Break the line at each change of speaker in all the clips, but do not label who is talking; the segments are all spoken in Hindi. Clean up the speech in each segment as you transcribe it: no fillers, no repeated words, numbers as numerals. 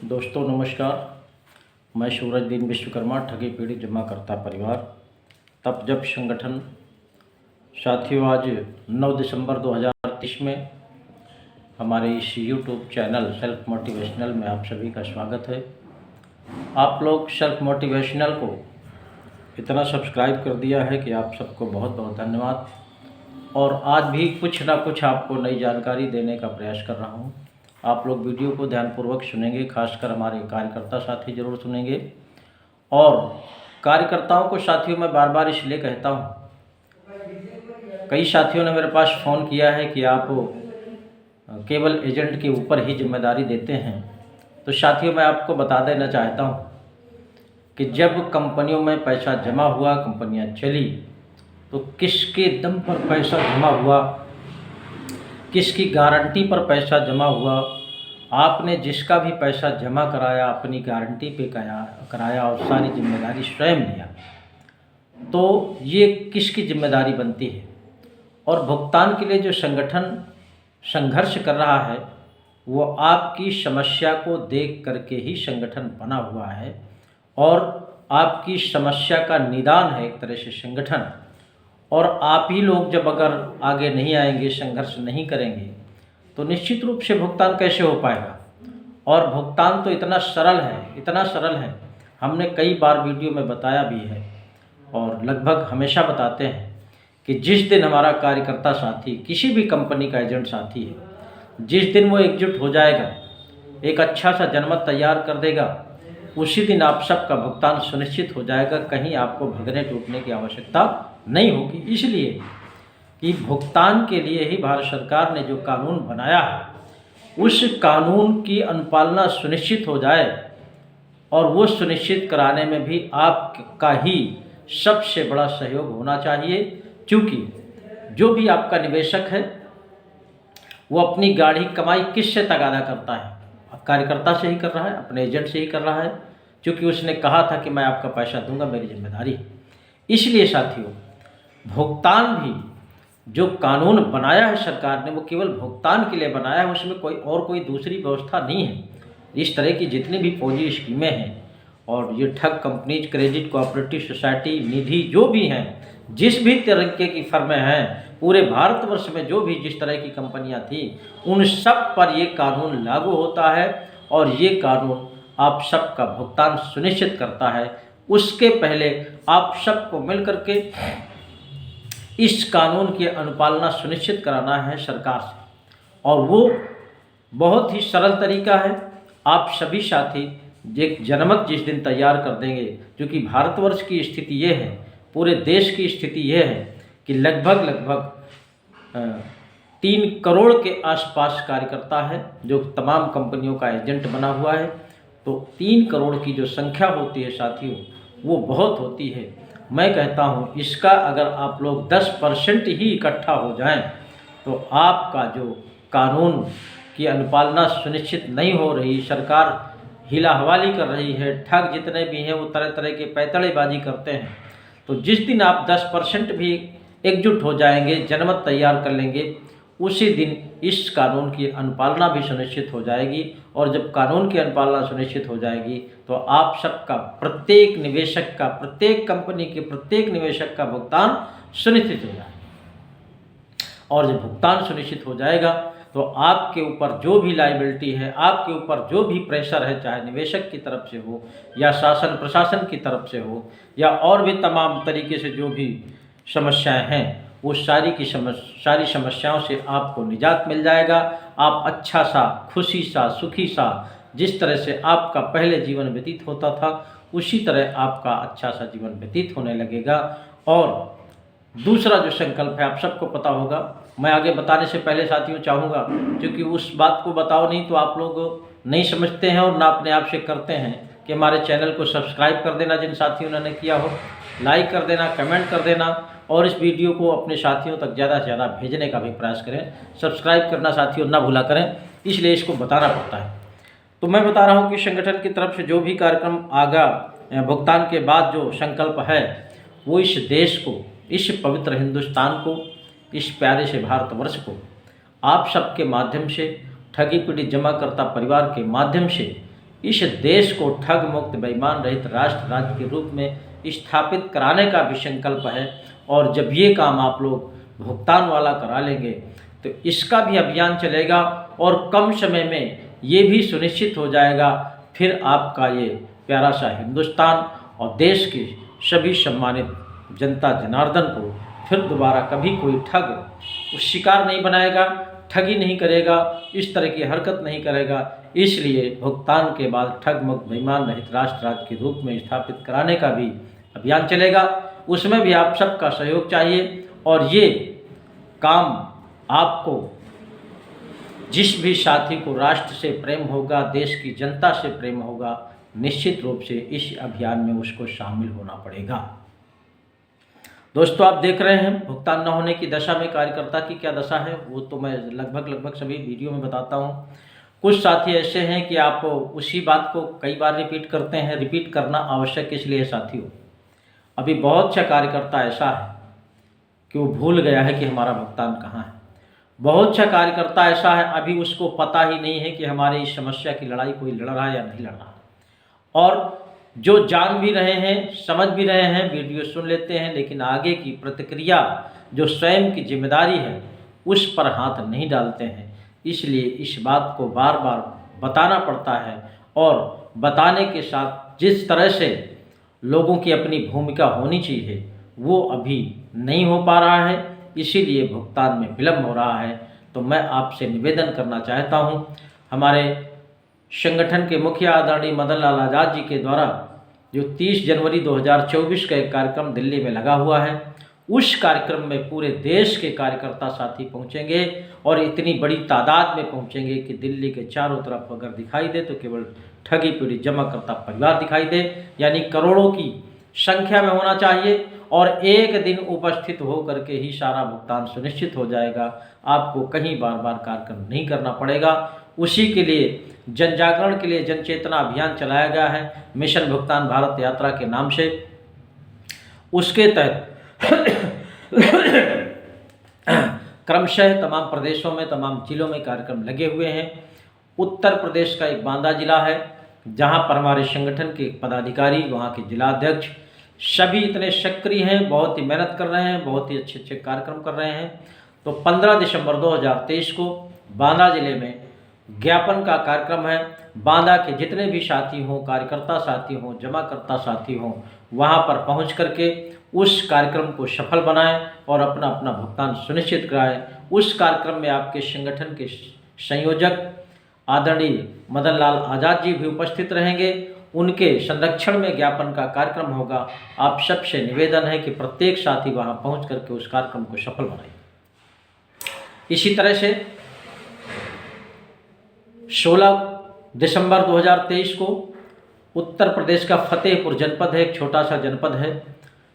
दोस्तों नमस्कार। मैं सूरज दीन विश्वकर्मा ठगी पीड़ित जमा करता परिवार तब जब संगठन। साथियों, आज 9 दिसंबर 2023 में हमारे इस यूट्यूब चैनल सेल्फ मोटिवेशनल में आप सभी का स्वागत है। आप लोग सेल्फ मोटिवेशनल को इतना सब्सक्राइब कर दिया है कि आप सबको बहुत बहुत धन्यवाद। और आज भी कुछ ना कुछ आपको नई जानकारी देने का प्रयास कर रहा हूँ। आप लोग वीडियो को ध्यानपूर्वक सुनेंगे, खासकर हमारे कार्यकर्ता साथी ज़रूर सुनेंगे। और कार्यकर्ताओं को साथियों मैं बार बार इसलिए कहता हूँ, कई साथियों ने मेरे पास फ़ोन किया है कि आप केवल एजेंट के ऊपर ही जिम्मेदारी देते हैं। तो साथियों मैं आपको बता देना चाहता हूँ कि जब कंपनियों में पैसा जमा हुआ, कंपनियाँ चली, तो किसके दम पर पैसा जमा हुआ, किसकी गारंटी पर पैसा जमा हुआ, आपने जिसका भी पैसा जमा कराया अपनी गारंटी पे कराया और सारी जिम्मेदारी स्वयं लिया, तो ये किसकी जिम्मेदारी बनती है। और भुगतान के लिए जो संगठन संघर्ष कर रहा है वो आपकी समस्या को देख करके ही संगठन बना हुआ है और आपकी समस्या का निदान है एक तरह से संगठन। और आप ही लोग जब अगर आगे नहीं आएंगे, संघर्ष नहीं करेंगे, तो निश्चित रूप से भुगतान कैसे हो पाएगा। और भुगतान तो इतना सरल है, हमने कई बार वीडियो में बताया भी है और लगभग हमेशा बताते हैं कि जिस दिन हमारा कार्यकर्ता साथी, किसी भी कंपनी का एजेंट साथी है, जिस दिन वो एकजुट हो जाएगा, एक अच्छा सा जनमत तैयार कर देगा, उसी दिन आप सबका भुगतान सुनिश्चित हो जाएगा। कहीं आपको भगने टूटने की आवश्यकता नहीं होगी। इसलिए कि भुगतान के लिए ही भारत सरकार ने जो कानून बनाया है, उस कानून की अनुपालना सुनिश्चित हो जाए। और वो सुनिश्चित कराने में भी आपका ही सबसे बड़ा सहयोग होना चाहिए, क्योंकि जो भी आपका निवेशक है वो अपनी गाढ़ी कमाई किससे तगादा करता है, कार्यकर्ता से ही कर रहा है, अपने एजेंट से ही कर रहा है, क्योंकि उसने कहा था कि मैं आपका पैसा दूंगा, मेरी जिम्मेदारी है। इसलिए साथियों, भुगतान भी जो कानून बनाया है सरकार ने, वो केवल भुगतान के लिए बनाया है, उसमें कोई दूसरी व्यवस्था नहीं है। इस तरह की जितनी भी फौजी स्कीमें हैं और ये ठग कंपनीज, क्रेडिट कोऑपरेटिव सोसाइटी, निधि जो भी हैं, जिस भी तरीके की फर्में हैं पूरे भारतवर्ष में, जो भी जिस तरह की कंपनियां थी, उन सब पर ये कानून लागू होता है और ये कानून आप सबका भुगतान सुनिश्चित करता है। उसके पहले आप सबको मिलकर के इस कानून की अनुपालना सुनिश्चित कराना है सरकार से, और वो बहुत ही सरल तरीका है। आप सभी साथी एक जनमत जिस दिन तैयार कर देंगे, क्योंकि भारतवर्ष की स्थिति ये है, पूरे देश की स्थिति ये है कि लगभग 3 करोड़ के आसपास कार्यकर्ता है जो तमाम कंपनियों का एजेंट बना हुआ है। तो 3 करोड़ की जो संख्या होती है साथियों, वो बहुत होती है। मैं कहता हूँ इसका अगर आप लोग 10% ही इकट्ठा हो जाएं, तो आपका जो कानून की अनुपालना सुनिश्चित नहीं हो रही, सरकार हिला हवाली कर रही है, ठग जितने भी हैं वो तरह तरह के पैतड़ेबाजी करते हैं, तो जिस दिन आप 10% भी एकजुट हो जाएंगे, जनमत तैयार कर लेंगे, उसी दिन इस कानून की अनुपालना भी सुनिश्चित हो जाएगी। और जब कानून की अनुपालना सुनिश्चित हो जाएगी तो आप सबका, प्रत्येक निवेशक का, प्रत्येक कंपनी के प्रत्येक निवेशक का भुगतान सुनिश्चित हो जाएगा। और जब भुगतान सुनिश्चित हो जाएगा तो आपके ऊपर जो भी लायबिलिटी है, आपके ऊपर जो भी प्रेशर है, चाहे निवेशक की तरफ से हो या शासन प्रशासन की तरफ से हो या और भी तमाम तरीके से जो भी समस्याएं हैं, वो सारी समस्याओं से आपको निजात मिल जाएगा। आप अच्छा सा, खुशी सा, सुखी सा, जिस तरह से आपका पहले जीवन व्यतीत होता था, उसी तरह आपका अच्छा सा जीवन व्यतीत होने लगेगा। और दूसरा जो संकल्प है, आप सबको पता होगा, मैं आगे बताने से पहले साथियों चाहूँगा, क्योंकि उस बात को बताओ नहीं तो आप लोग नहीं समझते हैं और ना अपने आप से करते हैं, कि हमारे चैनल को सब्सक्राइब कर देना जिन साथियों ने किया हो, लाइक कर देना, कमेंट कर देना, और इस वीडियो को अपने साथियों तक ज़्यादा से ज़्यादा भेजने का भी प्रयास करें। सब्सक्राइब करना साथियों ना भूला करें, इसलिए इसको बताना पड़ता है। तो मैं बता रहा हूँ कि संगठन की तरफ से जो भी कार्यक्रम आगा भुगतान के बाद जो संकल्प है, वो इस देश को, इस पवित्र हिंदुस्तान को, इस प्यारे से भारतवर्ष को आप सबके माध्यम से, ठगी पीड़ित जमाकर्ता परिवार के माध्यम से इस देश को ठग मुक्त बेईमान रहित राष्ट्र राज्य के रूप में स्थापित कराने का भी संकल्प है। और जब ये काम आप लोग भुगतान वाला करा लेंगे तो इसका भी अभियान चलेगा और कम समय में ये भी सुनिश्चित हो जाएगा, फिर आपका ये प्यारा सा हिंदुस्तान और देश के सभी सम्मानित जनता जनार्दन को फिर दोबारा कभी कोई ठग शिकार नहीं बनाएगा, ठगी नहीं करेगा, इस तरह की हरकत नहीं करेगा। इसलिए भुगतान के बाद ठग मुक्त बेईमान रहित राष्ट्र राज्य के रूप में स्थापित कराने का भी अभियान चलेगा। उसमें भी आप सबका सहयोग चाहिए। और ये काम आपको, जिस भी साथी को राष्ट्र से प्रेम होगा, देश की जनता से प्रेम होगा, निश्चित रूप से इस अभियान में उसको शामिल होना पड़ेगा। दोस्तों, आप देख रहे हैं भुगतान न होने की दशा में कार्यकर्ता की क्या दशा है, वो तो मैं लगभग सभी वीडियो में बताता हूँ। कुछ साथी ऐसे हैं कि आप उसी बात को कई बार रिपीट करते हैं। रिपीट करना आवश्यक इसलिए साथियों, अभी बहुत सा कार्यकर्ता ऐसा है कि वो भूल गया है कि हमारा भुगतान कहाँ है। बहुत सा कार्यकर्ता ऐसा है अभी उसको पता ही नहीं है कि हमारी इस समस्या की लड़ाई कोई लड़ रहा है या नहीं लड़ रहा। और जो जान भी रहे हैं, समझ भी रहे हैं, वीडियो सुन लेते हैं, लेकिन आगे की प्रतिक्रिया जो स्वयं की जिम्मेदारी है उस पर हाथ नहीं डालते हैं। इसलिए इस बात को बार बार बताना पड़ता है और बताने के साथ जिस तरह से लोगों की अपनी भूमिका होनी चाहिए वो अभी नहीं हो पा रहा है, इसीलिए भुगतान में विलम्ब हो रहा है। तो मैं आपसे निवेदन करना चाहता हूं, हमारे संगठन के मुखिया आदरणीय मदन लाल आज़ाद जी के द्वारा जो 30 जनवरी 2024 का एक कार्यक्रम दिल्ली में लगा हुआ है, उस कार्यक्रम में पूरे देश के कार्यकर्ता साथी पहुंचेंगे और इतनी बड़ी तादाद में पहुंचेंगे कि दिल्ली के चारों तरफ अगर दिखाई दे तो केवल ठगी पीड़ित जमा करता परिवार दिखाई दे, यानी करोड़ों की संख्या में होना चाहिए। और एक दिन उपस्थित हो करके ही सारा भुगतान सुनिश्चित हो जाएगा, आपको कहीं बार बार कार्यक्रम नहीं करना पड़ेगा। उसी के लिए जन जागरण के लिए जन चेतना अभियान चलाया गया है मिशन भुगतान भारत यात्रा के नाम से। उसके तहत क्रमशः तमाम प्रदेशों में, तमाम जिलों में कार्यक्रम लगे हुए हैं। उत्तर प्रदेश का एक बांदा जिला है जहां पर हमारे संगठन के पदाधिकारी, वहां के जिलाध्यक्ष सभी इतने सक्रिय हैं, बहुत ही मेहनत कर रहे हैं, बहुत ही अच्छे अच्छे कार्यक्रम कर रहे हैं। तो 15 दिसंबर 2023 को बांदा जिले में ज्ञापन का कार्यक्रम है। बांदा के जितने भी साथी हों, कार्यकर्ता साथी हों, जमाकर्ता साथी हों, वहां पर पहुंच करके उस कार्यक्रम को सफल बनाएं और अपना अपना भुगतान सुनिश्चित कराएं। उस कार्यक्रम में आपके संगठन के संयोजक आदरणीय मदन लाल आज़ाद जी भी उपस्थित रहेंगे। उनके संरक्षण में ज्ञापन का कार्यक्रम होगा। आप सबसे निवेदन है कि प्रत्येक साथी वहां पहुंच करके उस कार्यक्रम को सफल बनाए। इसी तरह से 16 दिसंबर 2023 को उत्तर प्रदेश का फतेहपुर जनपद है, एक छोटा सा जनपद है।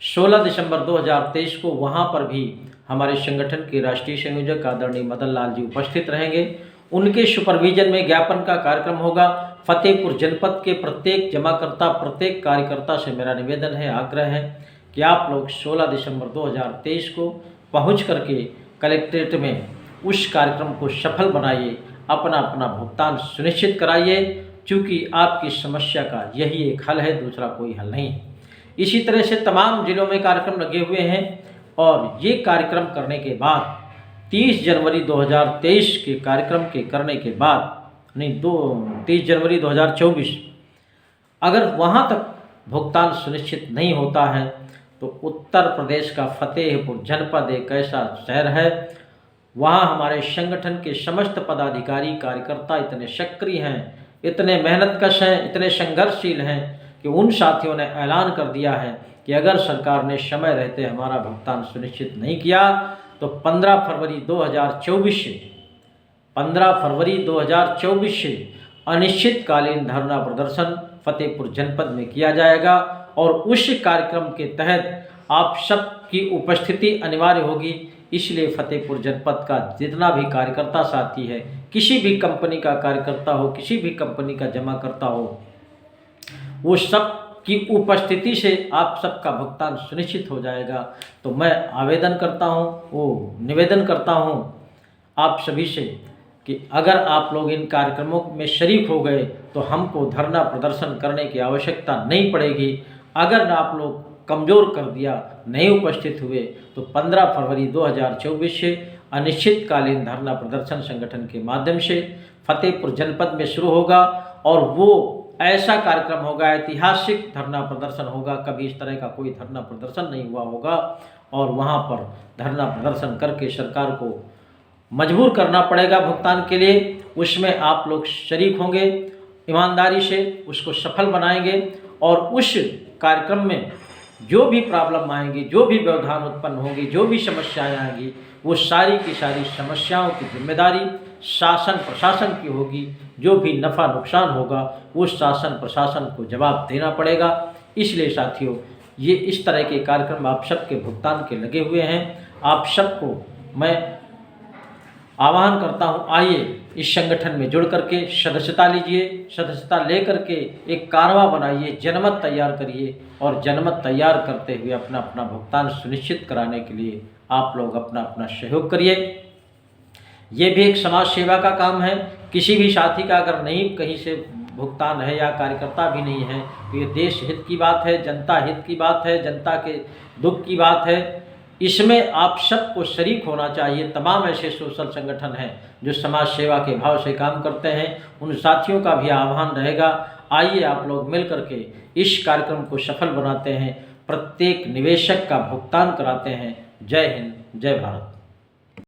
16 दिसंबर 2023 को वहां पर भी हमारे संगठन के राष्ट्रीय संयोजक आदरणीय मदन लाल जी उपस्थित रहेंगे। उनके सुपरविजन में ज्ञापन का कार्यक्रम होगा। फतेहपुर जनपद के प्रत्येक जमाकर्ता, प्रत्येक कार्यकर्ता से मेरा निवेदन है, आग्रह है कि आप लोग 16 दिसंबर 2023 को पहुंच करके कलेक्ट्रेट में उस कार्यक्रम को सफल बनाइए, अपना अपना भुगतान सुनिश्चित कराइए, क्योंकि आपकी समस्या का यही एक हल है, दूसरा कोई हल नहीं है। इसी तरह से तमाम जिलों में कार्यक्रम लगे हुए हैं और ये कार्यक्रम करने के बाद 30 जनवरी 2023 के कार्यक्रम के करने के बाद 30 जनवरी 2024 अगर वहाँ तक भुगतान सुनिश्चित नहीं होता है तो उत्तर प्रदेश का फतेहपुर जनपद एक ऐसा शहर है, वहाँ हमारे संगठन के समस्त पदाधिकारी कार्यकर्ता इतने सक्रिय हैं, इतने मेहनतकश हैं, इतने संघर्षशील हैं कि उन साथियों ने ऐलान कर दिया है कि अगर सरकार ने समय रहते हमारा भुगतान सुनिश्चित नहीं किया तो 15 फरवरी 2024 से अनिश्चितकालीन धरना प्रदर्शन फतेहपुर जनपद में किया जाएगा। और उस कार्यक्रम के तहत आप सबकी उपस्थिति अनिवार्य होगी। इसलिए फतेहपुर जनपद का जितना भी कार्यकर्ता साथी है, किसी भी कंपनी का कार्यकर्ता हो, किसी भी कंपनी का जमाकर्ता हो, वो सब की उपस्थिति से आप सबका भुगतान सुनिश्चित हो जाएगा। तो मैं आवेदन करता हूँ, निवेदन करता हूँ आप सभी से कि अगर आप लोग इन कार्यक्रमों में शरीक हो गए तो हमको धरना प्रदर्शन करने की आवश्यकता नहीं पड़ेगी। अगर आप लोग कमज़ोर कर दिया, नहीं उपस्थित हुए, तो 15 फरवरी 2024 से अनिश्चितकालीन धरना प्रदर्शन संगठन के माध्यम से फतेहपुर जनपद में शुरू होगा और वो ऐसा कार्यक्रम होगा, ऐतिहासिक धरना प्रदर्शन होगा। कभी इस तरह का कोई धरना प्रदर्शन नहीं हुआ होगा और वहाँ पर धरना प्रदर्शन करके सरकार को मजबूर करना पड़ेगा भुगतान के लिए। उसमें आप लोग शरीक होंगे, ईमानदारी से उसको सफल बनाएंगे और उस कार्यक्रम में जो भी प्रॉब्लम आएंगी, जो भी व्यवधान उत्पन्न होंगी, जो भी समस्याएं आएंगी, वो सारी की सारी समस्याओं की जिम्मेदारी शासन प्रशासन की होगी। जो भी नफ़ा नुकसान होगा वो शासन प्रशासन को जवाब देना पड़ेगा। इसलिए साथियों, ये इस तरह के कार्यक्रम आप सबके भुगतान के लगे हुए हैं। आप सबको मैं आह्वान करता हूँ, आइए इस संगठन में जुड़ करके सदस्यता लीजिए। सदस्यता लेकर के एक कारवा बनाइए, जनमत तैयार करिए और जनमत तैयार करते हुए अपना अपना भुगतान सुनिश्चित कराने के लिए आप लोग अपना अपना सहयोग करिए। ये भी एक समाज सेवा का काम है। किसी भी साथी का अगर नहीं कहीं से भुगतान है या कार्यकर्ता भी नहीं है तो ये देश हित की बात है, जनता हित की बात है, जनता के दुख की बात है। इसमें आप सबको शरीक होना चाहिए। तमाम ऐसे सोशल संगठन हैं जो समाज सेवा के भाव से काम करते हैं, उन साथियों का भी आह्वान रहेगा। आइए आप लोग मिल करके इस कार्यक्रम को सफल बनाते हैं, प्रत्येक निवेशक का भुगतान कराते हैं। जय हिंद, जय भारत।